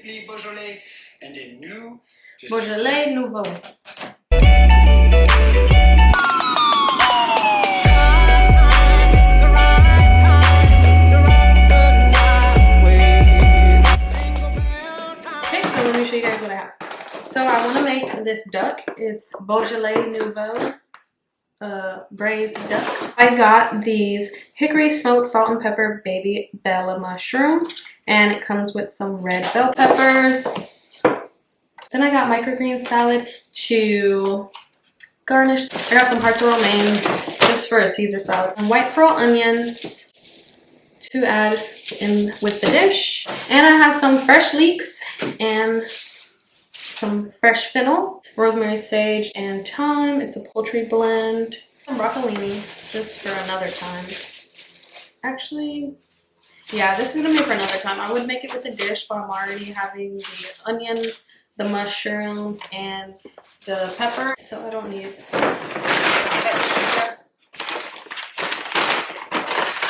Beaujolais and a new Beaujolais Nouveau. Okay, so let me show you guys what I have. So I want to make this duck. It's Beaujolais Nouveau braised duck. I got these hickory smoked salt and pepper baby bella mushrooms, and it comes with some red bell peppers. Then I got microgreen salad to garnish. I got some hearts of romaine just for a Caesar salad, and white pearl onions to add in with the dish. And I have some fresh leeks and some fresh fennel, rosemary, sage, and thyme. It's a poultry blend. Some broccolini just for another time. Actually, yeah, this is gonna be for another time. I would make it with the dish, but I'm already having the onions, the mushrooms, and the pepper, so I don't need extra.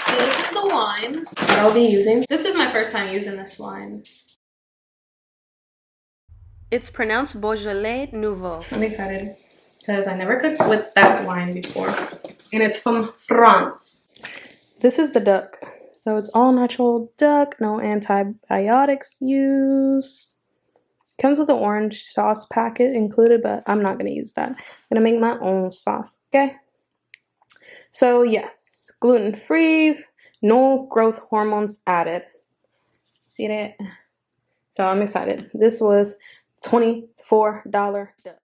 So this is the wine that I'll be using. This is my first time using this wine. It's pronounced Beaujolais Nouveau. I'm excited because I never cooked with that wine before. And it's from France. This is the duck. So it's all natural duck, no antibiotics used. Comes with an orange sauce packet included, but I'm not going to use that. I'm going to make my own sauce, okay? So yes, gluten-free, no growth hormones added. See that? So I'm excited. This was $24 duck.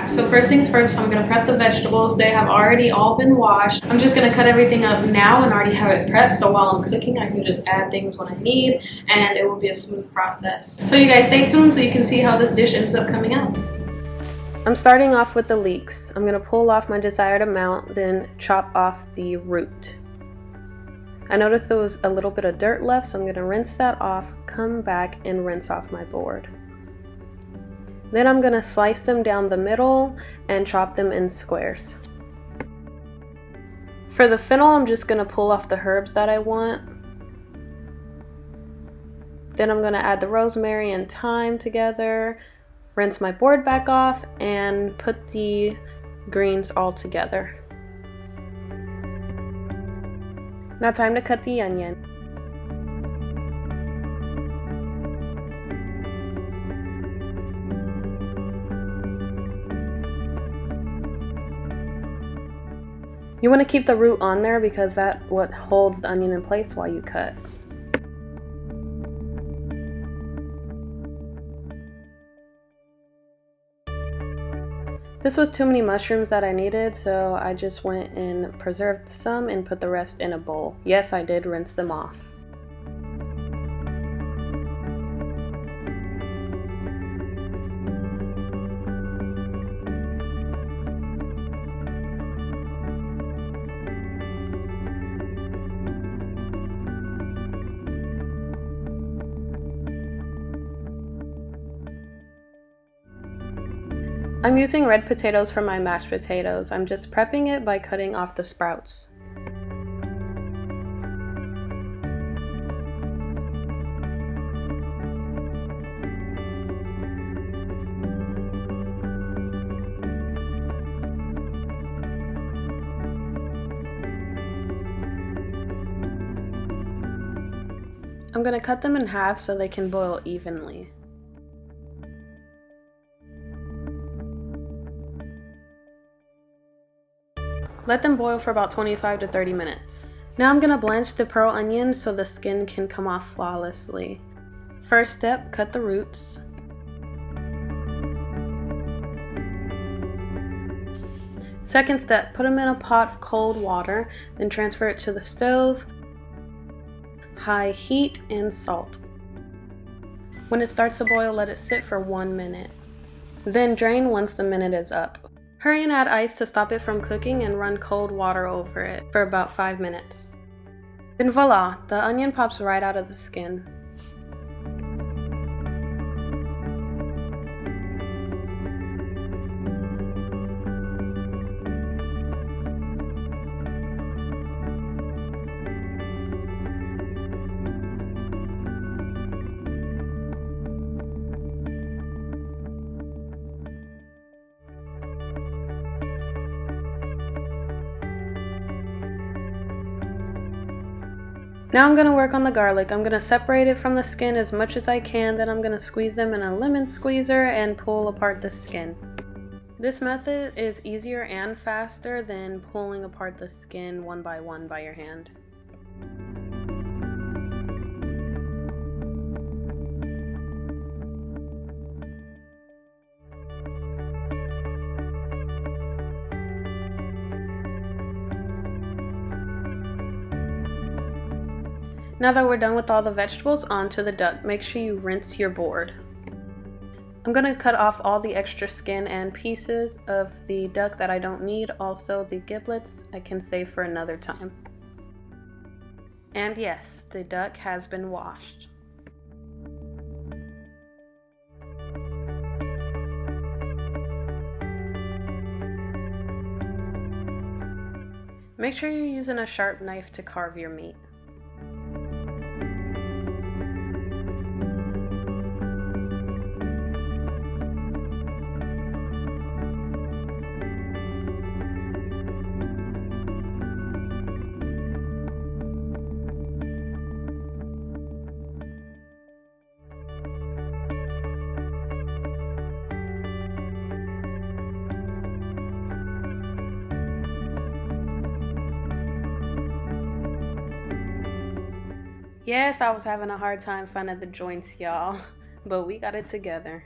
So first things first, I'm gonna prep the vegetables. They have already all been washed. I'm just gonna cut everything up now and already have it prepped, so while I'm cooking I can just add things when I need, and it will be a smooth process. So you guys stay tuned so you can see how this dish ends up coming out. I'm starting off with the leeks. I'm gonna pull off my desired amount, then chop off the root. I noticed there was a little bit of dirt left, so I'm gonna rinse that off, come back and rinse off my board. Then I'm gonna slice them down the middle and chop them in squares. For the fennel, I'm just gonna pull off the herbs that I want. Then I'm gonna add the rosemary and thyme together, rinse my board back off, and put the greens all together. Now time to cut the onion. You want to keep the root on there because that's what holds the onion in place while you cut. This was too many mushrooms that I needed, so I just went and preserved some and put the rest in a bowl. Yes, I did rinse them off. I'm using red potatoes for my mashed potatoes. I'm just prepping it by cutting off the sprouts. I'm going to cut them in half so they can boil evenly. Let them boil for about 25 to 30 minutes. Now I'm going to blanch the pearl onion so the skin can come off flawlessly. First step, cut the roots. Second step, put them in a pot of cold water, then transfer it to the stove, high heat, and salt. When it starts to boil, let it sit for 1 minute. Then drain once the minute is up. Hurry and add ice to stop it from cooking and run cold water over it for about 5 minutes. Then voila, the onion pops right out of the skin. Now I'm going to work on the garlic. I'm going to separate it from the skin as much as I can, then I'm going to squeeze them in a lemon squeezer and pull apart the skin. This method is easier and faster than pulling apart the skin one by your hand. Now that we're done with all the vegetables, onto the duck. Make sure you rinse your board. I'm going to cut off all the extra skin and pieces of the duck that I don't need. Also the giblets I can save for another time. And yes, the duck has been washed. Make sure you're using a sharp knife to carve your meat. Yes, I was having a hard time finding the joints, y'all, but we got it together.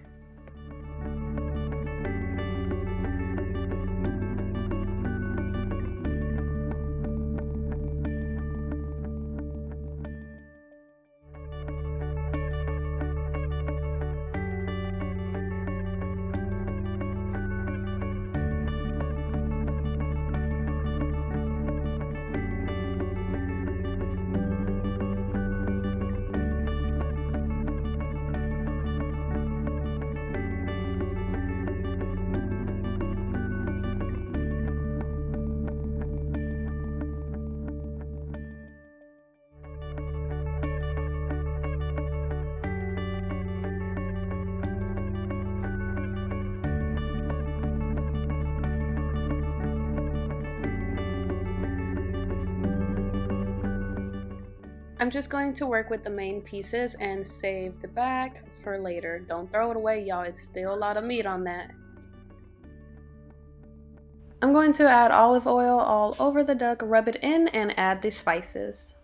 I'm just going to work with the main pieces and save the back for later. Don't throw it away, y'all. It's still a lot of meat on that. I'm going to add olive oil all over the duck, rub it in, and add the spices.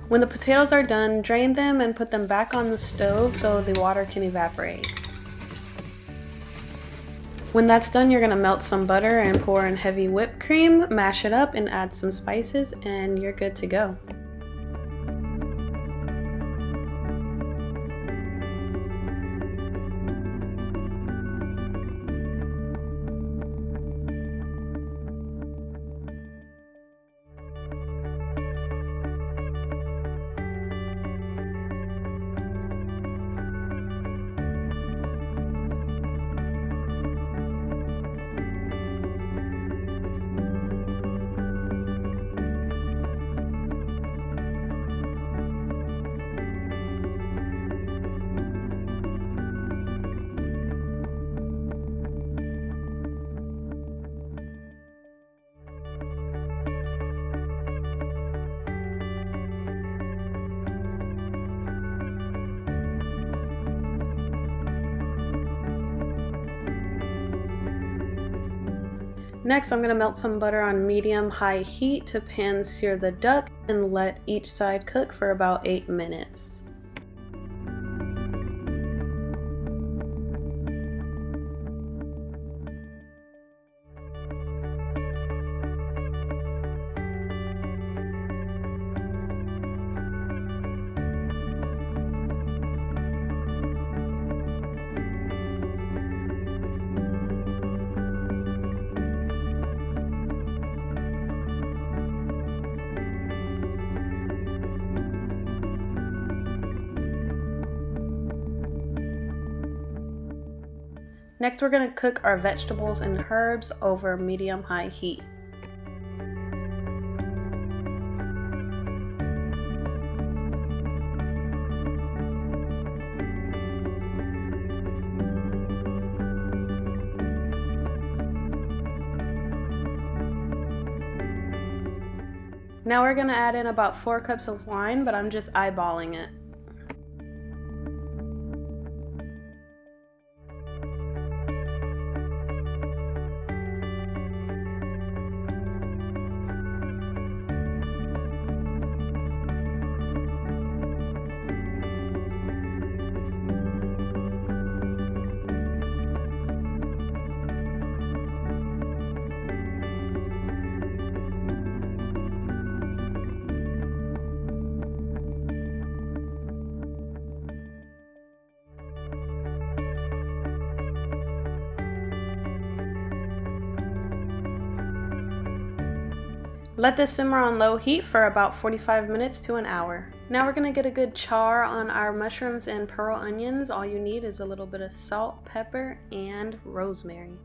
When the potatoes are done, drain them and put them back on the stove so the water can evaporate. When that's done, you're going to melt some butter and pour in heavy whipped cream, mash it up and add some spices, and you're good to go. Next, I'm going to melt some butter on medium-high heat to pan sear the duck and let each side cook for about 8 minutes. Next, we're going to cook our vegetables and herbs over medium-high heat. Now we're going to add in about 4 cups of wine, but I'm just eyeballing it. Let this simmer on low heat for about 45 minutes to an hour. Now we're gonna get a good char on our mushrooms and pearl onions. All you need is a little bit of salt, pepper, and rosemary.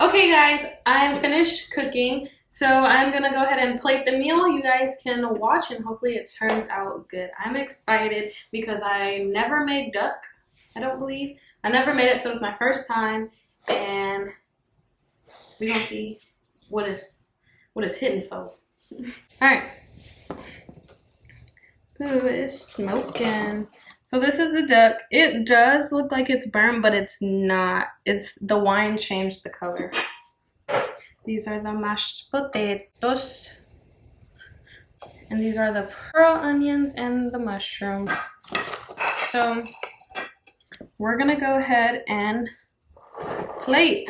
Okay guys, I'm finished cooking, so I'm gonna go ahead and plate the meal. You guys can watch and hopefully it turns out good. I'm excited because I never made duck, I don't believe. I never made it, so it's my first time, and we're gonna see what it's hitting for. Alright. Ooh, it's smoking. So this is the duck. It does look like it's burnt, but it's not. It's the wine changed the color. These are the mashed potatoes. And these are the pearl onions and the mushroom. So we're gonna go ahead and plate.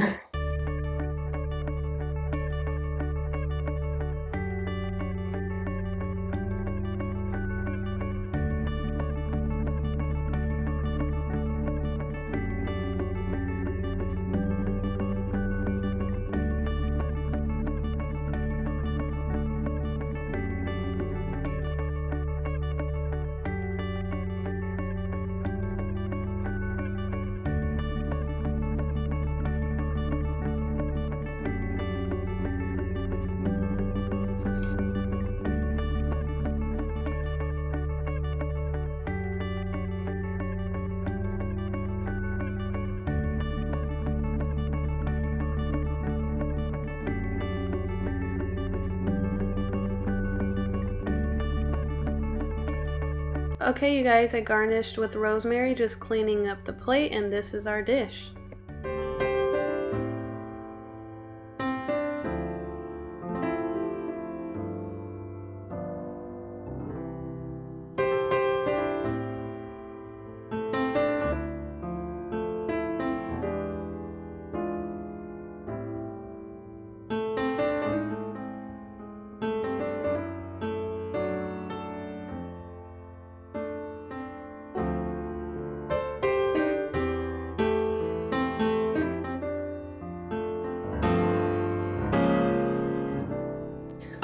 Okay, you guys, I garnished with rosemary, just cleaning up the plate, and this is our dish.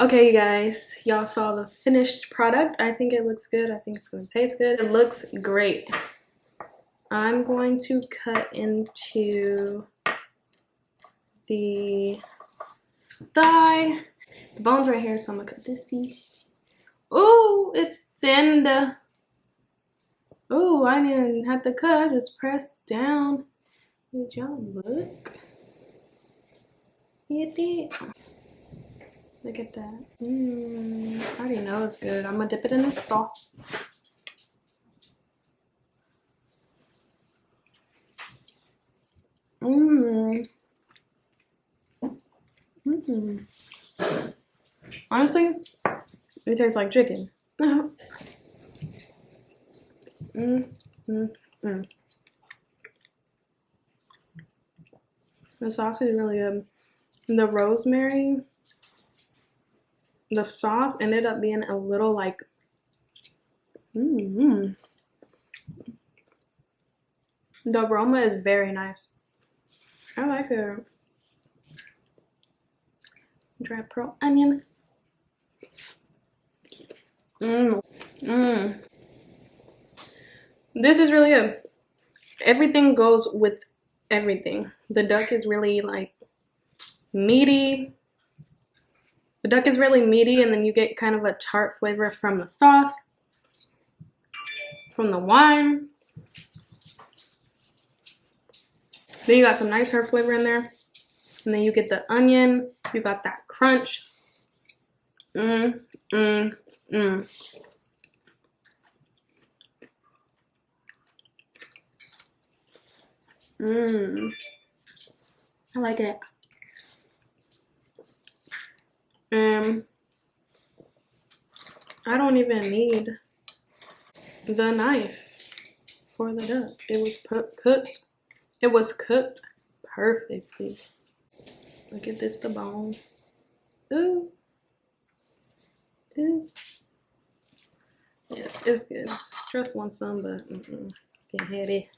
Okay, you guys, y'all saw the finished product. I think it looks good. I think it's gonna taste good. It looks great. I'm going to cut into the thigh. The bone's right here, so I'm gonna cut this piece. Oh, it's tender. Oh, I didn't have to cut, I just pressed down. Did y'all look? It did. Look at that. I already know it's good. I'm gonna dip it in the sauce. Honestly, it tastes like chicken. The sauce is really good. The rosemary, the sauce ended up being a little like, the aroma is very nice. I like it. Dry pearl onion. This is really good. Everything goes with everything. The duck is really like meaty. The duck is really meaty, and then you get kind of a tart flavor from the sauce, from the wine. Then you got some nice herb flavor in there. And then you get the onion. You got that crunch. I like it. I don't even need the knife for the duck. It was cooked. It was cooked perfectly. Look at this, the bone. Ooh. Ooh. Yes, it's good. Just want some, but can't have it.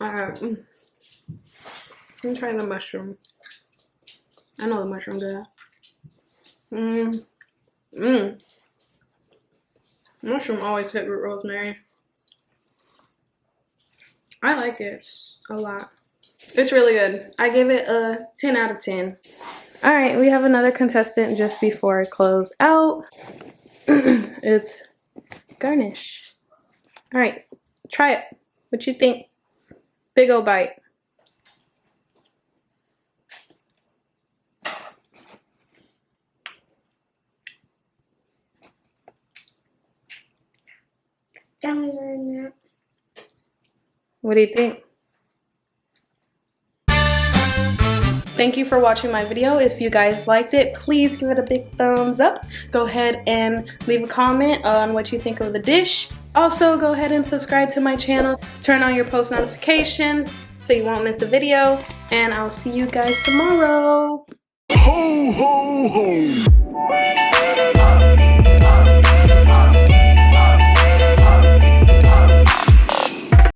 Alright. I'm trying the mushroom. I know the mushroom good. Mushroom always hit with rosemary. I like it a lot. It's really good. I give it a 10 out of 10. All right, we have another contestant just before I close out. It's garnish. All right, try it. What you think? Big ol' bite. What do you think? Thank you for watching my video. If you guys liked it, please give it a big thumbs up. Go ahead and leave a comment on what you think of the dish. Also, go ahead and subscribe to my channel. Turn on your post notifications so you won't miss a video. And I'll see you guys tomorrow. Ho, ho, ho!